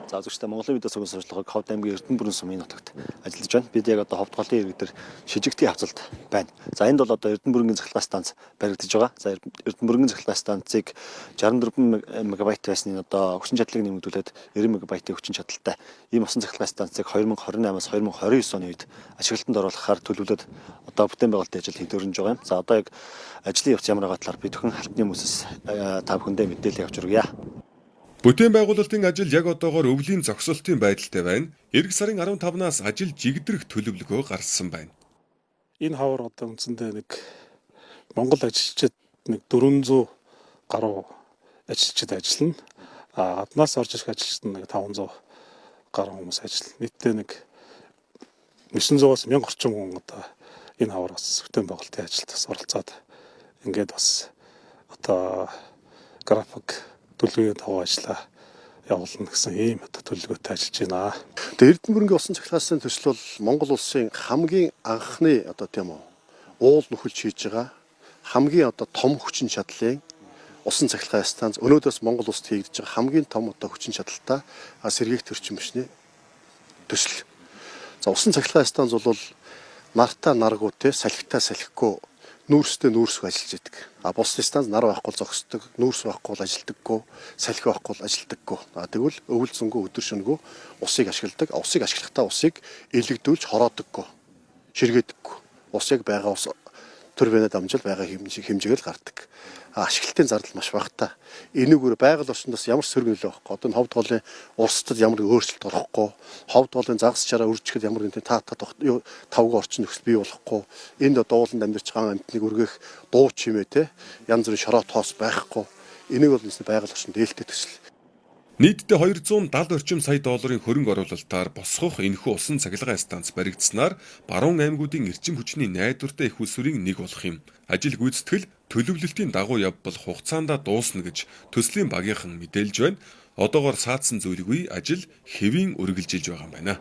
За зөвхөн Монголын видео цогц сурчлагыг Ховд аймгийн Эрдэнэ бүрэн сумын нутагт ажиллаж байна. Бид яг одоо Ховд голын иргэн дээр шижигтийн хавцалд байна. За энд бол одоо Эрдэнэ бүрэнгийн захиргааны станц баригдаж байгаа. За Эрдэнэ бүрэнгийн захиргааны станцыг 64 мегабайт байсныг одоо хүчин чадлыг нэмэгдүүлээд 90 мегабайтын хүчин чадалтай ийм усан захиргааны станцыг 2028-аас 2029 оны үед ашиглалтанд оруулахаар төлөвлөд одоо бүтээн байгуулалтын ажил хийдвэрнж байгаа юм. За одоо яг ажлын явц ямар байгаа талаар бид бүхэн албаны хүмүүсээс та бүхэндээ мэдээлэл авч хүргье. Бүтээн байгуулалтын ажил яг одоогоор өвлийн зогсолтын байдалтай байна. Эх сарын 15-наас ажил жигдрэх төлөвлөгөө гарсан байна. Энэ хавар одоо үндсэндээ нэг Монгол ажилчид нэг 400 гаруй ажилчид ажиллана. Гаднаас орж ирэх ажилчид нэг 500 гаруй хүмүүс ажиллана. Нийтдээ нэг 900-аас 1000 орчим хүн одоо энэ хавар бас бүтээн байгуулалтын ажилд бас оролцоод ингээд бас одоо график төлөвийн даваа ажиллаа явуулна гэсэн ийм одоо төлөвлөгөөтэй ажиллаж байна. Тэгээ Эрдэнэ бүрэнгийн усан цахилгааны төсөл бол Монгол улсын хамгийн анхны одоо тийм үү уул нөхөлж хийж байгаа хамгийн одоо том хүчин чадлын усан цахилгааны станц өнөөдөөс Монгол улсад хийгдэж байгаа хамгийн том одоо хүчин чадалтай сэргээх төрчин машины төсөл. За усан цахилгааны станц бол нартаа наргуу те салхитаа салхихгүй нүүрстэй нүүрсгүй ажиллаж идэг. Бус станц нар байхгүй зогсдог, нүүрс байхгүй ажилдаггүй, салхи байхгүй ажилдаггүй. Тэгвэл өвөл зөнгөө өдөр шөнөгөө усыг ашигладаг. Усыг ашиглахдаа усыг илэгдүүлж хороодоггүй, ширгээдэггүй. Ус яг байгаа ус төрвэнэ дамжил байгаа хэмжээгээр гардаг. Ашиглалтын зардал маш багтаа. Энэгээр байгаль орчиндос ямар сөрөг нөлөө авахгүй. Одоо Ховд голын урсдад ямар өөрчлөлт орохгүй. Ховд голын загас чараа үржихэд ямар нэгэн тавга орчин нөхцөл бий болохгүй. Энд дууланд амьдарч байгаа амтныг үргэх дуу чимээ те янз бүрийн шороо тоос байхгүй. Энийг бол байгаль орчинд ээлтэй төсөл. Нийтдээ 270 орчим сая долларын хөрөнгө оруулалтаар босгох энэхүү усан цахилгаан станц баригдсанаар баруун аймагуудын эрчим хүчний найдвартай их улсүрийн нэг болох юм. Ажил гүйцэтгэл төлөвлөлтийн дагуу явбал хугацаанд дуусна гэж төслийн багийнхан мэдээлж байна. Одоогоор саадсан зүйлгүй ажил хэвийн үргэлжилж байгаа юм байна.